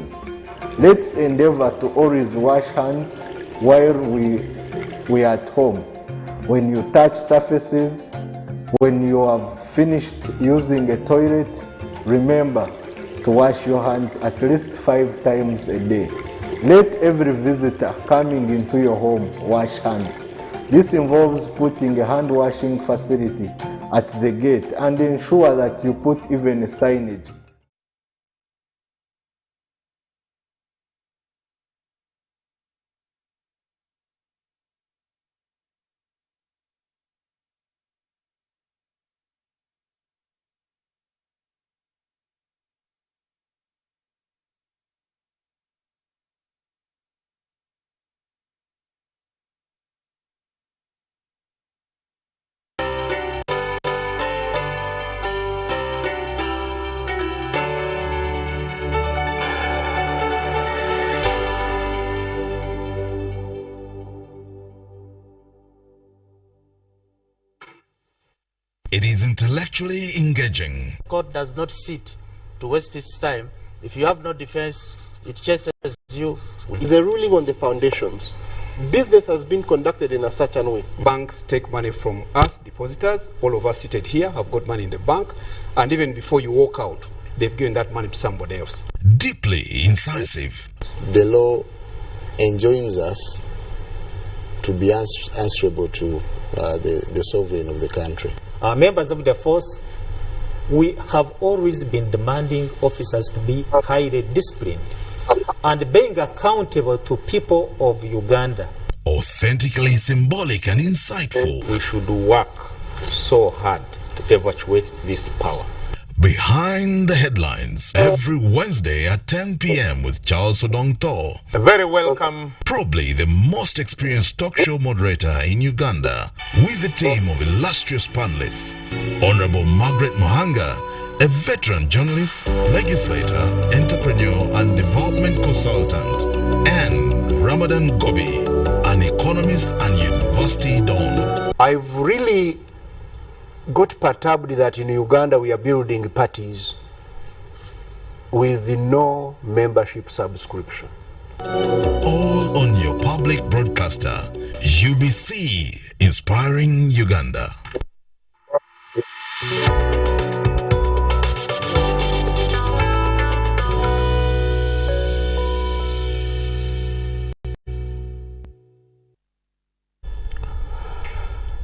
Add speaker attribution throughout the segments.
Speaker 1: hands. Let's endeavor to always wash hands while we are at home. When you touch surfaces, when you have finished using a toilet, remember to wash your hands at least 5 times a day. Let every visitor coming into your home wash hands. This involves putting a hand washing facility at the gate and ensure that you put even a signage.
Speaker 2: It is intellectually engaging.
Speaker 3: Court does not sit to waste its time. If you have no defense, it chases you.
Speaker 4: It's a ruling on the foundations. Business has been conducted in a certain way.
Speaker 5: Banks take money from us, depositors. All of us seated here have got money in the bank. And even before you walk out, they've given that money to somebody else.
Speaker 2: Deeply incisive.
Speaker 6: The law enjoins us to be answerable to the sovereign of the country.
Speaker 7: Members of the force, we have always been demanding officers to be highly disciplined and being accountable to people of Uganda.
Speaker 2: Authentically symbolic and insightful.
Speaker 8: We should work so hard to evacuate this power.
Speaker 2: Behind the Headlines, every Wednesday at 10 p.m. with Charlse Odongotho.
Speaker 8: Very welcome.
Speaker 2: Probably the most experienced talk show moderator in Uganda, with a team of illustrious panelists. Honorable Margaret Mohanga, a veteran journalist, legislator, entrepreneur and development consultant. And Ramadan Gobi, an economist and university don.
Speaker 4: I've really got perturbed that in Uganda we are building parties with no membership subscription.
Speaker 2: All on your public broadcaster, UBC, inspiring Uganda.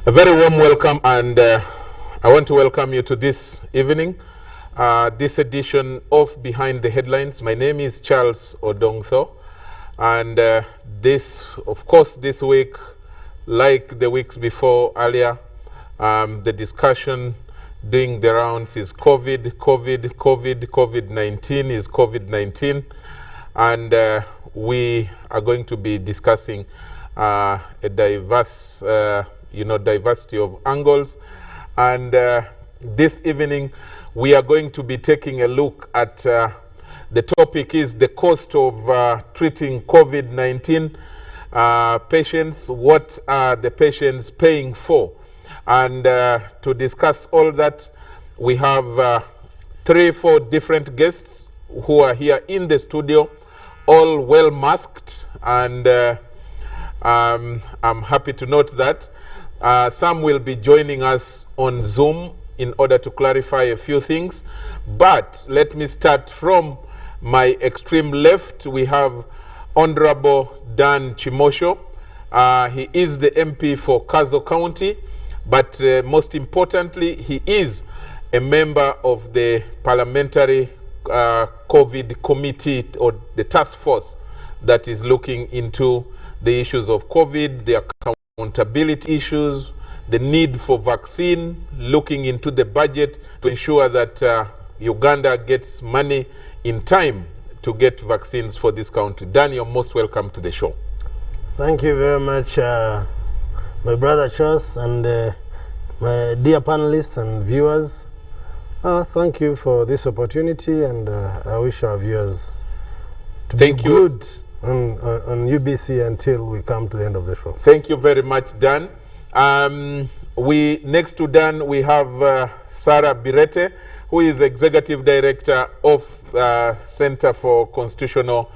Speaker 8: A very warm welcome, and I want to welcome you to this evening, this edition of Behind the Headlines. My name is Charlse Odongotho, and of course, this week, like the weeks before earlier, the discussion doing the rounds is COVID-19 is COVID-19, and we are going to be discussing a diverse, diversity of angles. And this evening, we are going to be taking a look at the topic is the cost of treating COVID-19 patients. What are the patients paying for? And to discuss all that, we have 3-4 different guests who are here in the studio, all well masked. And I'm happy to note that some will be joining us on Zoom in order to clarify a few things. But let me start from my extreme left. We have Honorable Dan Chimosho. He is the MP for Kazo County, but most importantly, he is a member of the Parliamentary COVID Committee, or the task force that is looking into the issues of COVID, the accountability issues, the need for vaccine, looking into the budget to ensure that Uganda gets money in time to get vaccines for this country. Dan, you're most welcome to the show.
Speaker 9: Thank you very much, my brother Charles, and my dear panelists and viewers. Thank you for this opportunity, and I wish our viewers to be good on UBC until we come to the end of the show.
Speaker 8: Thank you very much, Dan. Next to Dan, we have Sarah Birete, who is Executive Director of Center for Constitutional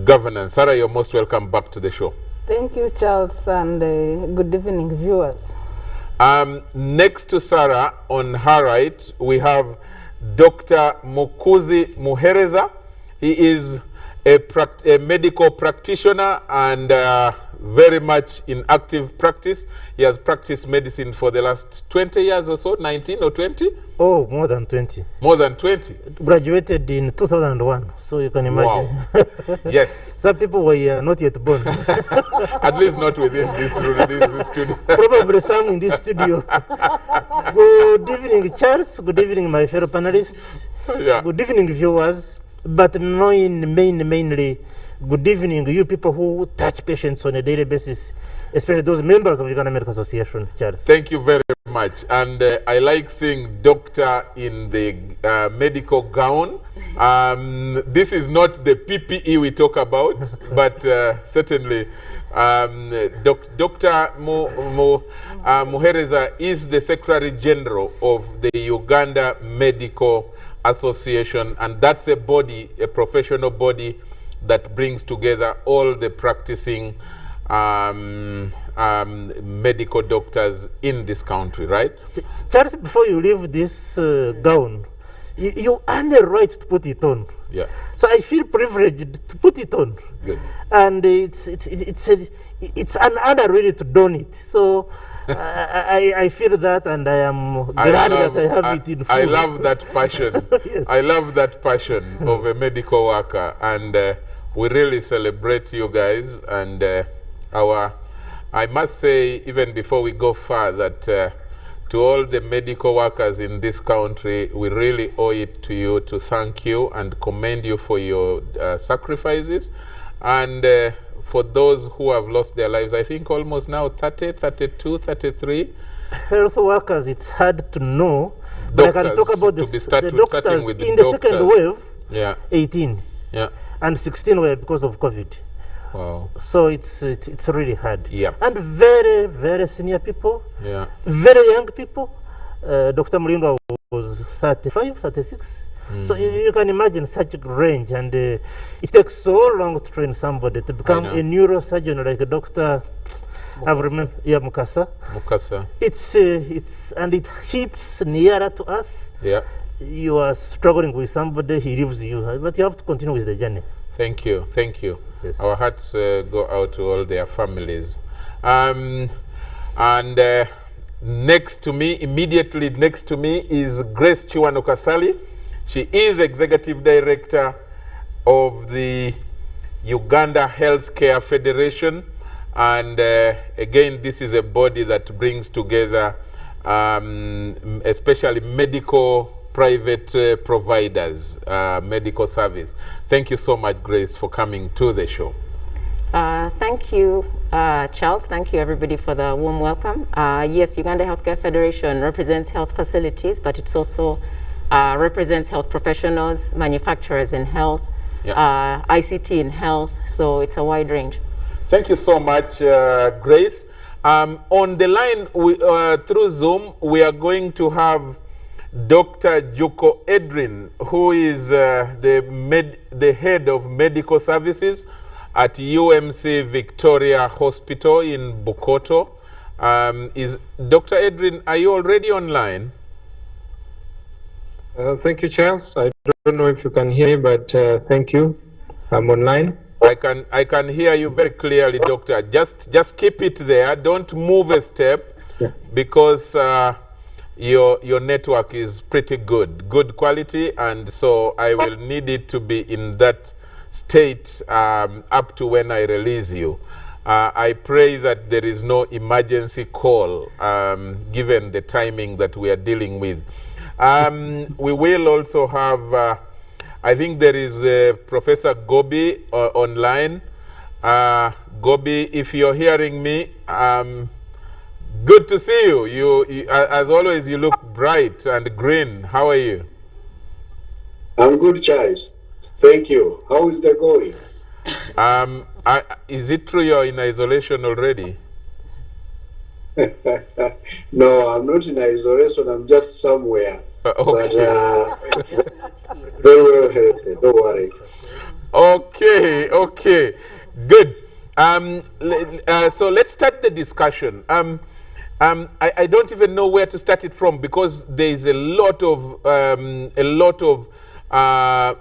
Speaker 8: Governance. Sarah, you're most welcome back to the show.
Speaker 10: Thank you, Charles, and good evening, viewers.
Speaker 8: Next to Sarah, on her right, we have Dr. Mukuzi Muhereza. He is a medical practitioner and very much in active practice. He has practiced medicine for the last 20 years or so, 19 or 20?
Speaker 7: Oh, more than 20.
Speaker 8: More than 20?
Speaker 7: Graduated in 2001, so you can imagine.
Speaker 8: Wow. Yes.
Speaker 7: Some people were not yet born.
Speaker 8: At least not within this room, this studio.
Speaker 7: Probably some in this studio. Good evening, Charles. Good evening, my fellow panelists.
Speaker 8: Yeah.
Speaker 7: Good evening, viewers. But mainly, good evening, you people who touch patients on a daily basis, especially those members of the Uganda Medical Association, Charles.
Speaker 8: Thank you very much. And I like seeing doctor in the medical gown. This is not the PPE we talk about, but certainly Dr. Muhereza is the Secretary General of the Uganda Medical Association, and that's a body, a professional body that brings together all the practicing medical doctors in this country, right?
Speaker 7: Charles, before you leave this gown, you earn the right to put it on.
Speaker 8: Yeah.
Speaker 7: So I feel privileged to put it on.
Speaker 8: Good.
Speaker 7: And it's an honor really to don it. So I feel that, and I am glad that I have it in full.
Speaker 8: I love that passion.
Speaker 7: Yes.
Speaker 8: I love that passion of a medical worker, and we really celebrate you guys. And I must say, even before we go far, that to all the medical workers in this country, we really owe it to you to thank you and commend you for your sacrifices. And for those who have lost their lives, I think almost now 30, 32, 33.
Speaker 7: Health workers, it's hard to know. But I can talk about the doctors
Speaker 8: with the
Speaker 7: in the second wave,
Speaker 8: yeah.
Speaker 7: 18.
Speaker 8: Yeah.
Speaker 7: And 16 were because of COVID.
Speaker 8: Wow.
Speaker 7: So it's really hard.
Speaker 8: Yeah.
Speaker 7: And very, very senior people.
Speaker 8: Yeah.
Speaker 7: Very young people. Dr. Mulindwa was 35, 36. So you can imagine such a range, and it takes so long to train somebody to become a neurosurgeon like a doctor. I remember, yeah, Mukasa. It's and it hits nearer to us.
Speaker 8: Yeah.
Speaker 7: You are struggling with somebody, he leaves you, but you have to continue with the journey.
Speaker 8: Thank you, thank you.
Speaker 7: Yes.
Speaker 8: Our hearts go out to all their families. Next to me, immediately next to me, is Grace Chiwanokasali. She is Executive Director of the Uganda Healthcare Federation. And again, this is a body that brings together especially medical private providers, medical service. Thank you so much, Grace, for coming to the show.
Speaker 11: Thank you, Charles. Thank you, everybody, for the warm welcome. Yes, Uganda Healthcare Federation represents health facilities, but it's also represents health professionals, manufacturers in health, ICT in health, so it's a wide range.
Speaker 8: Thank you so much, Grace. On the line through Zoom, we are going to have Dr. Juko Edrin, who is the head of medical services at UMC Victoria Hospital in Bukoto. Is Dr. Edrin, are you already online?
Speaker 12: Thank you, Charles. I don't know if you can hear me, but thank you. I'm online.
Speaker 8: I can hear you very clearly, Doctor. Just keep it there. Don't move a step, because your network is pretty good quality, and so I will need it to be in that state up to when I release you. I pray that there is no emergency call given the timing that we are dealing with. We will also have, I think there is Professor Gobi online. Gobi, if you're hearing me, good to see you. You. As always, you look bright and green. How are you?
Speaker 13: I'm good, Charles. Thank you. How is that going?
Speaker 8: Is it true you're in isolation already?
Speaker 13: No, I'm not in isolation. I'm just somewhere. But very well healthy, don't worry.
Speaker 8: Okay, okay, good. So let's start the discussion. I don't even know where to start it from because there is a lot of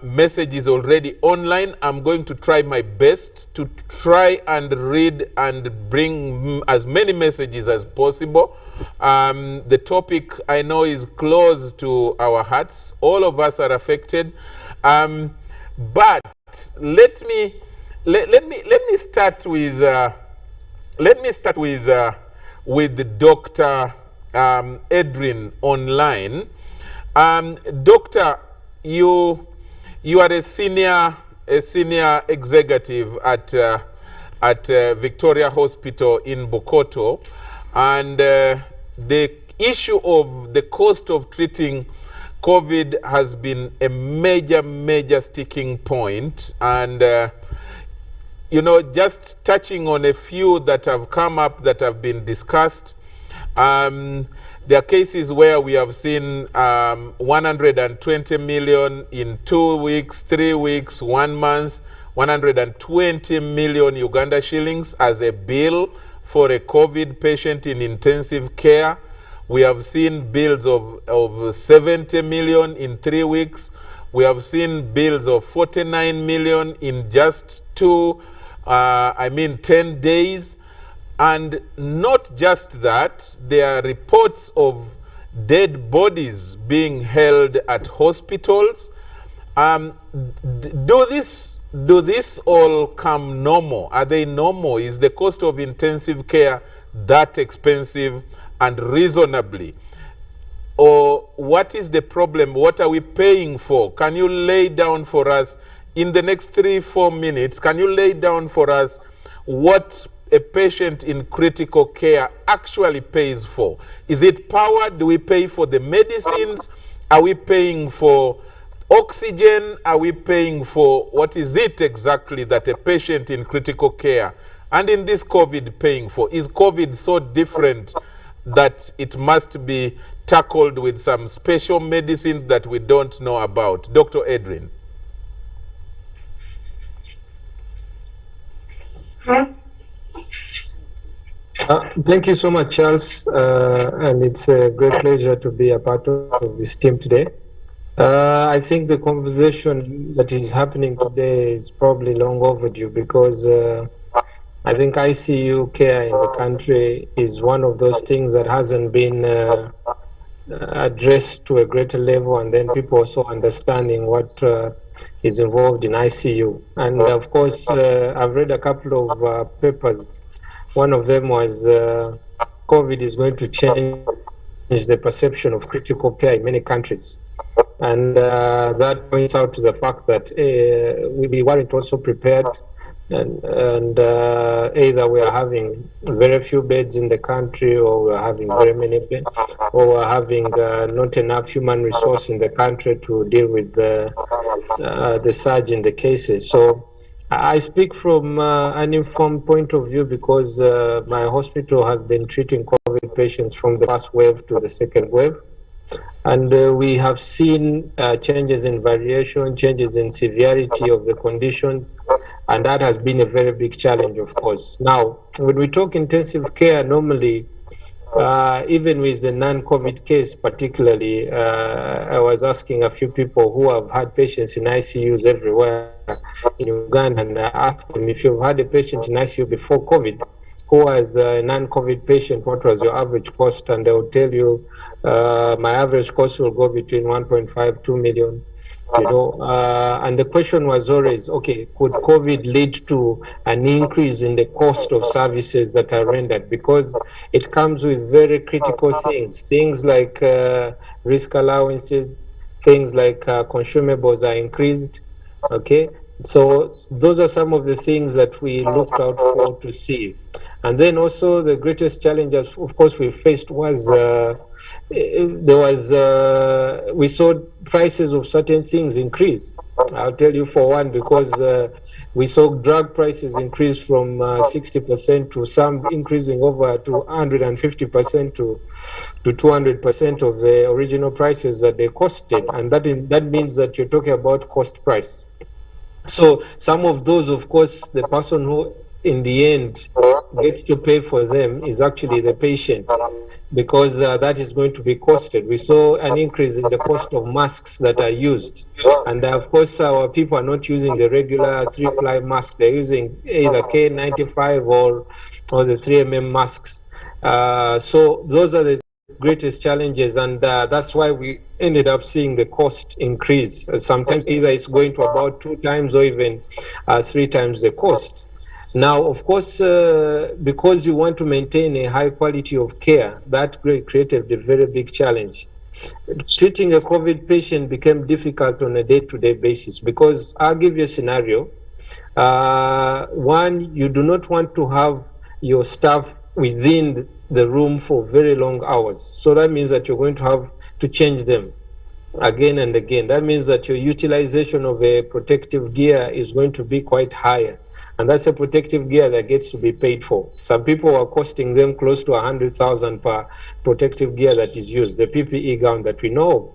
Speaker 8: messages already online. I'm going to try my best to try and read and bring as many messages as possible. The topic I know is close to our hearts. All of us are affected, but let me start with Dr. Edrin online. Doctor, you are a senior executive at Victoria Hospital in Bukoto, and the issue of the cost of treating COVID has been a major sticking point. And you know, just touching on a few that have come up that have been discussed, there are cases where we have seen 120 million in 2 weeks, 3 weeks, 1 month, 120 million Uganda shillings as a bill for a COVID patient in intensive care. We have seen bills of 70 million in 3 weeks. We have seen bills of 49 million in just 10 days. And not just that, there are reports of dead bodies being held at hospitals. Do this all come normal? Are they normal? Is the cost of intensive care that expensive and reasonably? Or what is the problem? What are we paying for? Can you lay down for us in the next 3-4 minutes? Can you lay down for us what a patient in critical care actually pays for? Is it power? Do we pay for the medicines? Are we paying for oxygen? Are we paying for, what is it exactly that a patient in critical care and in this COVID paying for? Is COVID so different that it must be tackled with some special medicines that we don't know about? Dr. Edrin.
Speaker 12: Thank you so much, Charles, and it's a great pleasure to be a part of this team today. I think the conversation that is happening today is probably long overdue because I think ICU care in the country is one of those things that hasn't been addressed to a greater level, and then people also understanding what is involved in ICU. And of course, I've read a couple of papers. One of them was COVID is going to change the perception of critical care in many countries. And that points out to the fact that we weren't also prepared, and either we are having very few beds in the country, or we are having very many beds, or we are having not enough human resource in the country to deal with the surge in the cases. So I speak from an informed point of view because my hospital has been treating COVID patients from the first wave to the second wave. And we have seen changes in variation, changes in severity of the conditions, and that has been a very big challenge, of course. Now, when we talk intensive care, normally, even with the non-COVID case particularly, I was asking a few people who have had patients in ICUs everywhere in Uganda, and I asked them, if you've had a patient in ICU before COVID, who was a non-COVID patient, what was your average cost? And they will tell you, my average cost will go between 1.5, 2 million, you know, and the question was always, okay, could COVID lead to an increase in the cost of services that are rendered? Because it comes with very critical things like risk allowances, things like consumables are increased, okay? So those are some of the things that we looked out for to see. And then also the greatest challenge, of course, we faced was we saw prices of certain things increase. I'll tell you for one, because we saw drug prices increase from 60% to some increasing over to 150% to to 200% of the original prices that they costed, and that means that you're talking about cost price. So some of those, of course, the person who in the end gets to pay for them is actually the patient, because that is going to be costed. We saw an increase in the cost of masks that are used, and of course our people are not using the regular 3-ply mask. They're using either K95 or the 3mm masks. So those are the greatest challenges, and that's why we ended up seeing the cost increase. Sometimes either it's going to about 2 times or even 3 times the cost. Now, of course, because you want to maintain a high quality of care, that created a very big challenge. Treating a COVID patient became difficult on a day-to-day basis, because I'll give you a scenario. One, you do not want to have your staff within the room for very long hours. So that means that you're going to have to change them again and again. That means that your utilization of a protective gear is going to be quite higher. And that's a protective gear that gets to be paid for. Some people are costing them close to 100,000 per protective gear that is used, the PPE gown that we know.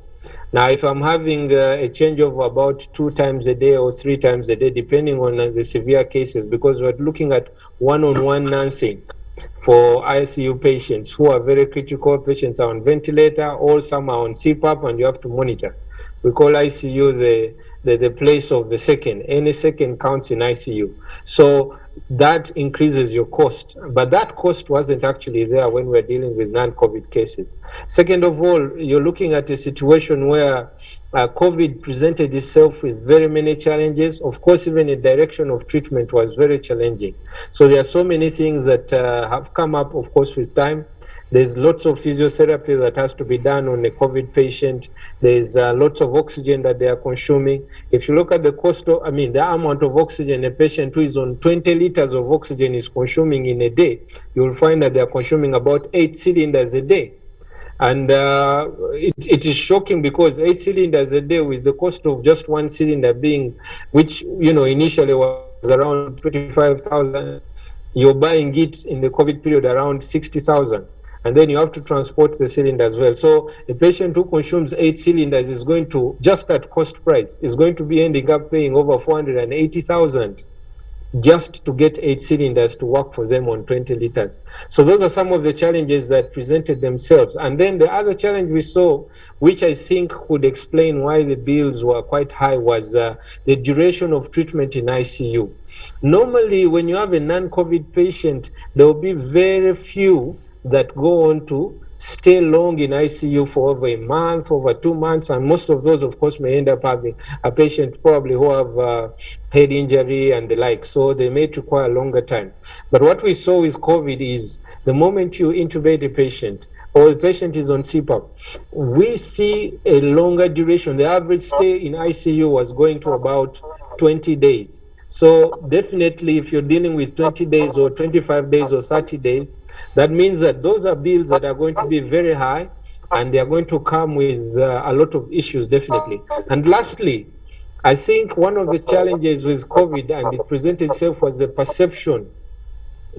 Speaker 12: Now, if I'm having a change of about 2 times a day or 3 times a day, depending on the severe cases, because we're looking at one-on-one nursing for ICU patients who are very critical. Patients are on ventilator, or some are on CPAP, and you have to monitor. We call ICU the place of the second. Any second counts in ICU. So that increases your cost. But that cost wasn't actually there when we're dealing with non-COVID cases. Second of all, you're looking at a situation where COVID presented itself with very many challenges. Of course, even the direction of treatment was very challenging. So there are so many things that have come up, of course, with time. There's lots of physiotherapy that has to be done on a COVID patient. There's lots of oxygen that they are consuming. If you look at the cost of, the amount of oxygen a patient who is on 20 liters of oxygen is consuming in a day, you'll find that they are consuming about 8 cylinders a day. And it is shocking, because 8 cylinders a day with the cost of just 1 cylinder being, which, initially was around 25,000, you're buying it in the COVID period around 60,000. And then you have to transport the cylinder as well. So a patient who consumes 8 cylinders is going to, just at cost price, is going to be ending up paying over 480,000 just to get 8 cylinders to work for them on 20 liters. So those are some of the challenges that presented themselves. And then the other challenge we saw, which I think could explain why the bills were quite high, was the duration of treatment in ICU. Normally, when you have a non-COVID patient, there will be very few that go on to stay long in ICU for over a month, over 2 months, and most of those, of course, may end up having a patient probably who have head injury and the like, so they may require a longer time. But what we saw with COVID is the moment you intubate a patient, or the patient is on CPAP, we see a longer duration. The average stay in ICU was going to about 20 days. So definitely, if you're dealing with 20 days or 25 days or 30 days, that means that those are bills that are going to be very high, and they are going to come with a lot of issues, definitely. And lastly, I think one of the challenges with COVID, and it presented itself, was the perception.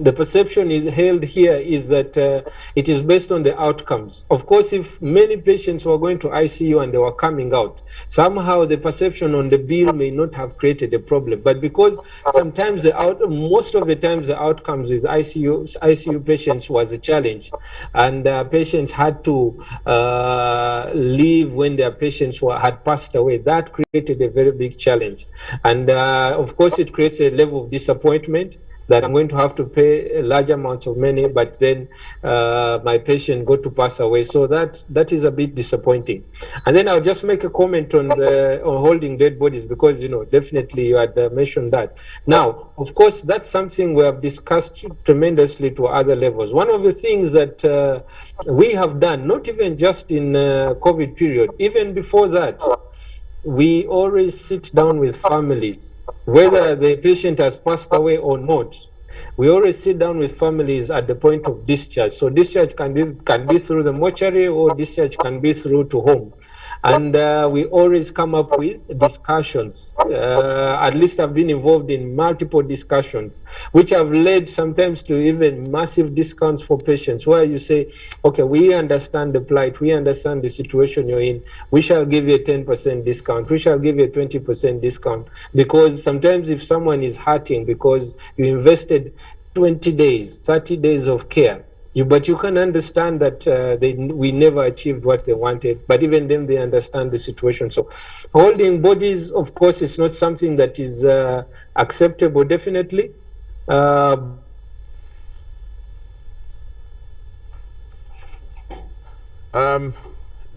Speaker 12: The perception is held here is that it is based on the outcomes. Of course, if many patients were going to ICU and they were coming out, somehow the perception on the bill may not have created a problem. But because sometimes most of the times the outcomes with ICU patients was a challenge, and patients had to leave when their patients had passed away, that created a very big challenge. And of course, it creates a level of disappointment that I'm going to have to pay a large amount of money, but then my patient got to pass away. So that is a bit disappointing. And then I'll just make a comment on holding dead bodies, because definitely you had mentioned that. Now, of course, that's something we have discussed tremendously to other levels. One of the things that we have done, not even just in COVID period, even before that, we always sit down with families, whether the patient has passed away or not. We always sit down with families at the point of discharge. So discharge can be through the mortuary, or discharge can be through to home. And we always come up with discussions. At least I've been involved in multiple discussions, which have led sometimes to even massive discounts for patients, where you say, okay, we understand the plight, we understand the situation you're in, we shall give you a 10% discount, we shall give you a 20% discount. Because sometimes if someone is hurting because you invested 20 days, 30 days of care, but you can understand that we never achieved what they wanted, but even then they understand the situation. So holding bodies, of course, is not something that is acceptable, definitely.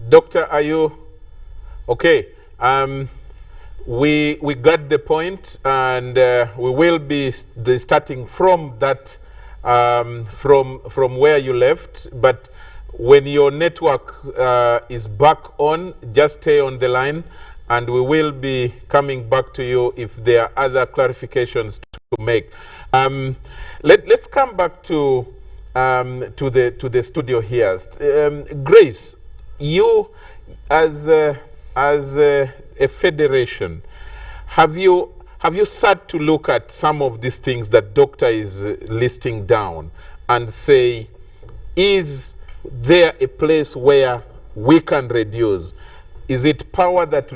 Speaker 8: Doctor, are you okay? We got the point, and we will be starting from that, from where you left. But when your network is back on, just stay on the line, and we will be coming back to you if there are other clarifications to make. Let's come back to the studio here. Grace, you as a federation, have you sat to look at some of these things that doctor is listing down and say, is there a place where we can reduce? Is it power that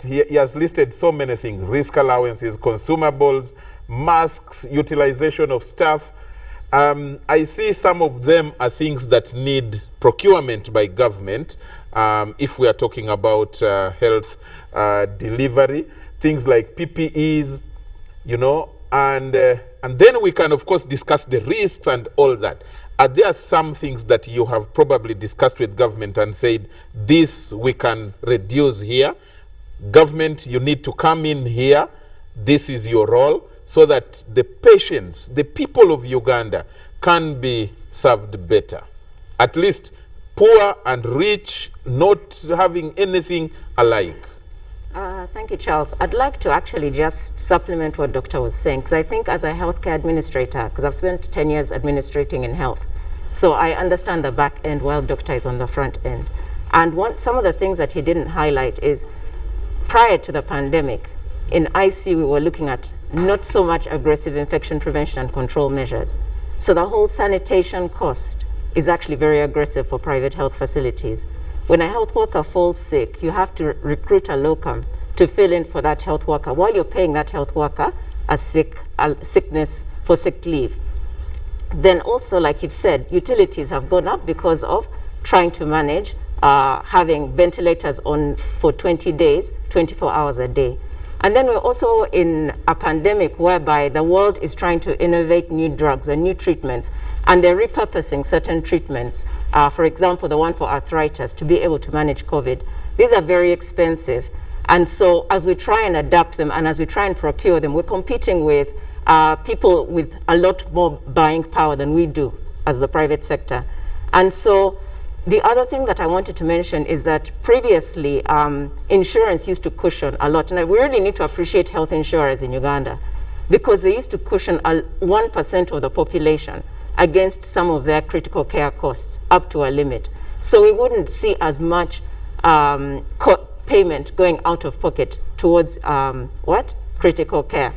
Speaker 8: he has listed so many things, risk allowances, consumables, masks, utilization of staff? I see some of them are things that need procurement by government, if we are talking about health delivery, things like PPEs, you know, and then we can, of course, discuss the risks and all that. Are there some things that you have probably discussed with government and said, this we can reduce here? Government, you need to come in here. This is your role, so that the patients, the people of Uganda, can be served better. At least poor and rich, not having anything alike.
Speaker 11: Thank you, Charles. I'd like to actually just supplement what Doctor was saying, because I think as a healthcare administrator, because I've spent 10 years administrating in health, so I understand the back end while Doctor is on the front end. And some of the things that he didn't highlight is, prior to the pandemic, in ICU we were looking at not so much aggressive infection prevention and control measures. So the whole sanitation cost is actually very aggressive for private health facilities. When a health worker falls sick, you have to recruit a locum to fill in for that health worker while you're paying that health worker a sickness for sick leave. Then also, like you've said, utilities have gone up because of trying to manage having ventilators on for 20 days, 24 hours a day. And then we're also in a pandemic whereby the world is trying to innovate new drugs and new treatments, and they're repurposing certain treatments. For example, the one for arthritis, to be able to manage COVID. These are very expensive. And so as we try and adapt them and as we try and procure them, we're competing with people with a lot more buying power than we do as the private sector. And so the other thing that I wanted to mention is that previously insurance used to cushion a lot, and we really need to appreciate health insurers in Uganda, because they used to cushion 1% of the population against some of their critical care costs up to a limit. So we wouldn't see as much payment going out of pocket towards critical care.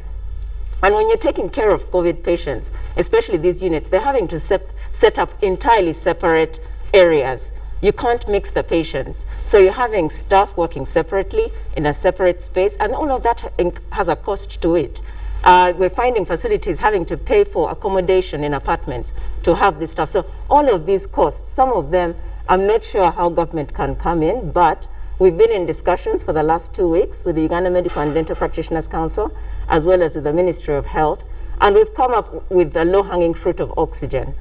Speaker 11: And when you're taking care of COVID patients, especially these units, they're having to set up entirely separate areas. You can't mix the patients. So you're having staff working separately in a separate space, and all of that has a cost to it. We're finding facilities having to pay for accommodation in apartments to have this stuff. So all of these costs, some of them, I'm not sure how government can come in, but we've been in discussions for the last 2 weeks with the Uganda Medical and Dental Practitioners Council, as well as with the Ministry of Health, and we've come up with the low-hanging fruit of oxygen.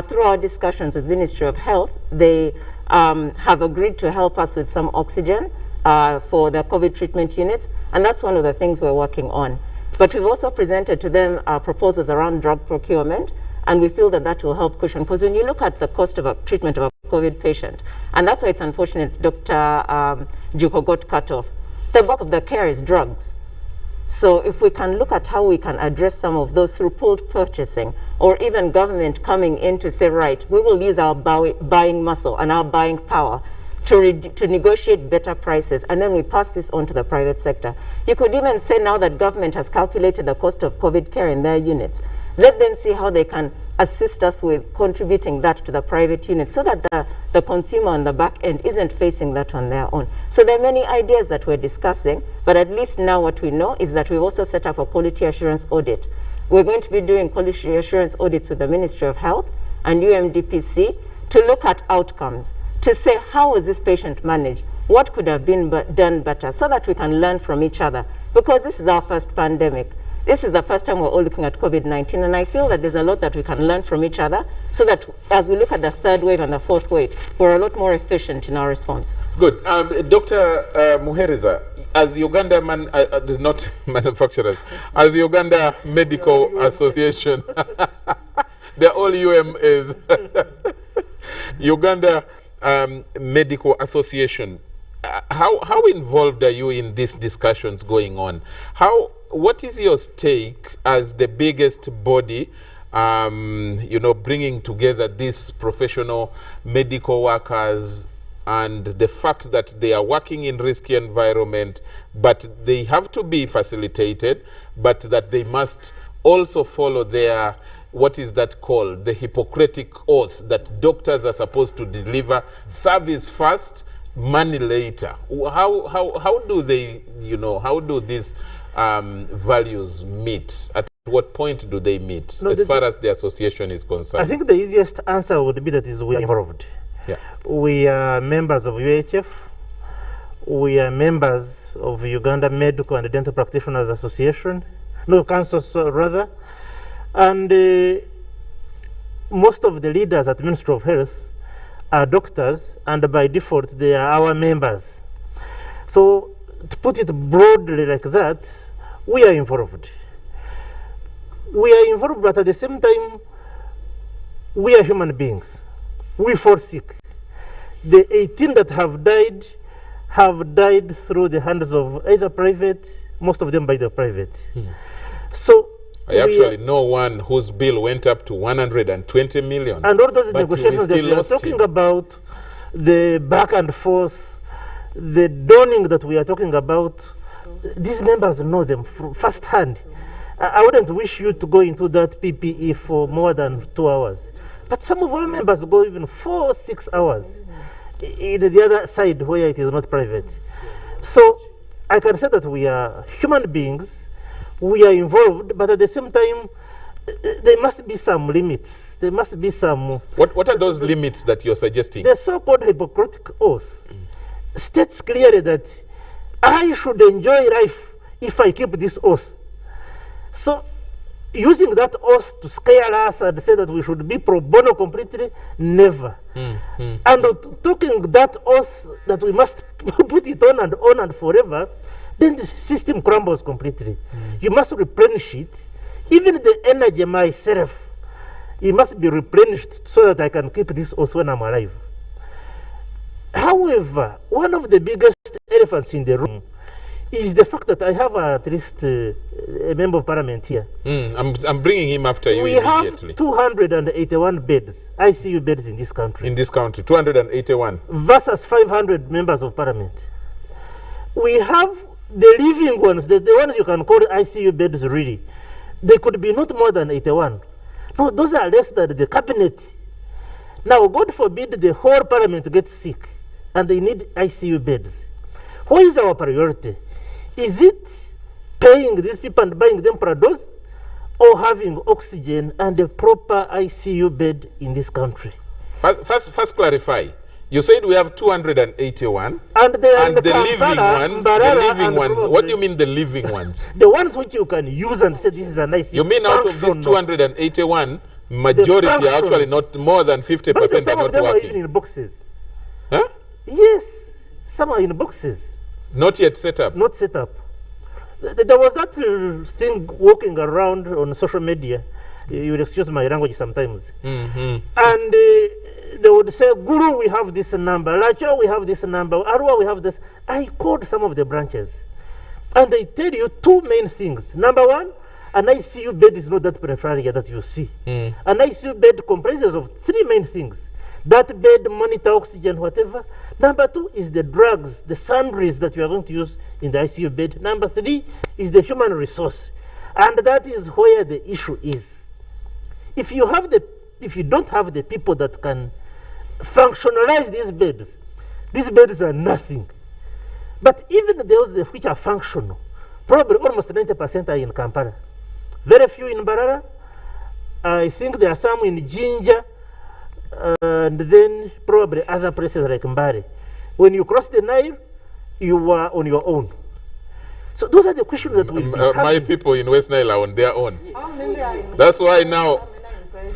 Speaker 11: Through our discussions with Ministry of Health, they have agreed to help us with some oxygen for the COVID treatment units, and that's one of the things we're working on. But we've also presented to them proposals around drug procurement, and we feel that that will help cushion, because when you look at the cost of a treatment of a COVID patient, and that's why it's unfortunate Dr. Juko got cut off, the bulk of the care is drugs. So if we can look at how we can address some of those through pooled purchasing, or even government coming in to say, right, we will use our buying muscle and our buying power to negotiate better prices, and then we pass this on to the private sector. You could even say now that government has calculated the cost of COVID care in their units. Let them see how they can assist us with contributing that to the private unit so that the consumer on the back end isn't facing that on their own. So there are many ideas that we're discussing, but at least now what we know is that we've also set up a quality assurance audit. We're going to be doing quality assurance audits with the Ministry of Health and UMDPC to look at outcomes, to say how was this patient managed, what could have been done better, so that we can learn from each other. Because this is our first pandemic. This is the first time we're all looking at COVID-19, and I feel that there's a lot that we can learn from each other, so that as we look at the third wave and the fourth wave, we're a lot more efficient in our response.
Speaker 8: Good. Dr. Muhereza, as Uganda, not manufacturers, as Uganda Medical Association, they're all UMAs, Uganda Medical Association, how involved are you in these discussions going on? What is your stake as the biggest body, bringing together these professional medical workers, and the fact that they are working in risky environment, but they have to be facilitated, but that they must also follow their, what is that called, the Hippocratic oath that doctors are supposed to deliver service first, money later. How do they, how do these values meet? At what point do they meet, as far as the association is concerned?
Speaker 7: I think the easiest answer would be that we are involved.
Speaker 8: Yeah.
Speaker 7: We are members of UHF. We are members of Uganda Medical and Dental Practitioners Association, councils rather. And most of the leaders at the Ministry of Health are doctors, and by default they are our members. So to put it broadly like that, we are involved. We are involved, but at the same time, we are human beings. We fall sick. The 18 that have died through the hands of either private, most of them by the private. So
Speaker 8: I actually know one whose bill went up to 120 million.
Speaker 7: And all those negotiations that we are talking about, the back and forth, the donning that we are talking about, these members know them firsthand. I wouldn't wish you to go into that PPE for more than 2 hours. But some of our members go even 4 or 6 hours in the other side where it is not private. So I can say that we are human beings, we are involved, but at the same time, there must be some limits. There must be some...
Speaker 8: What are those limits that you're suggesting?
Speaker 7: The so-called Hippocratic oath states clearly that I should enjoy life if I keep this oath. So using that oath to scare us and say that we should be pro bono completely, never. And talking that oath that we must put it on and forever, then the system crumbles completely. You must replenish it. Even the energy myself, it must be replenished so that I can keep this oath when I'm alive. However, one of the biggest elephants in the room is the fact that I have at least a member of parliament here.
Speaker 8: I'm bringing him after you immediately.
Speaker 7: We have 281 beds, ICU beds in this country.
Speaker 8: In this country, 281.
Speaker 7: Versus 500 members of parliament. We have the living ones, the ones you can call ICU beds really. They could be not more than 81. No, those are less than the cabinet. Now, God forbid the whole parliament gets sick and they need ICU beds. What is our priority? Is it paying these people and buying them Prados, or having oxygen and a proper ICU bed in this country?
Speaker 8: First clarify. You said we have 281,
Speaker 7: and
Speaker 8: the living ones. What do you mean the living ones?
Speaker 7: The ones which you can use and say this is a nice.
Speaker 8: You mean out of these 281, majority are actually not more than 50% are not working.
Speaker 7: Some of them are even in boxes.
Speaker 8: Huh?
Speaker 7: Yes, some are in boxes.
Speaker 8: Not yet set up.
Speaker 7: Not set up. There was that thing walking around on social media. You will excuse my language sometimes. And they would say, Guru, we have this number. Lacho, we have this number. Arua, we have this. I called some of the branches. And they tell you two main things. Number one, an ICU bed is not that peripheral that you see. An ICU bed comprises of three main things. That bed, monitor oxygen, whatever. Number 2 is the drugs, the sundries that you are going to use in the ICU bed. Number 3 is the human resource. And that is where the issue is. If you don't have the people that can functionalize these beds are nothing. But even those which are functional, probably almost 90% are in Kampala. Very few in Barara. I think there are some in Jinja, and then probably other places like Mbare. When you cross the Nile, you are on your own. So those are the questions that we
Speaker 8: my people in West Nile are on their own. That's why now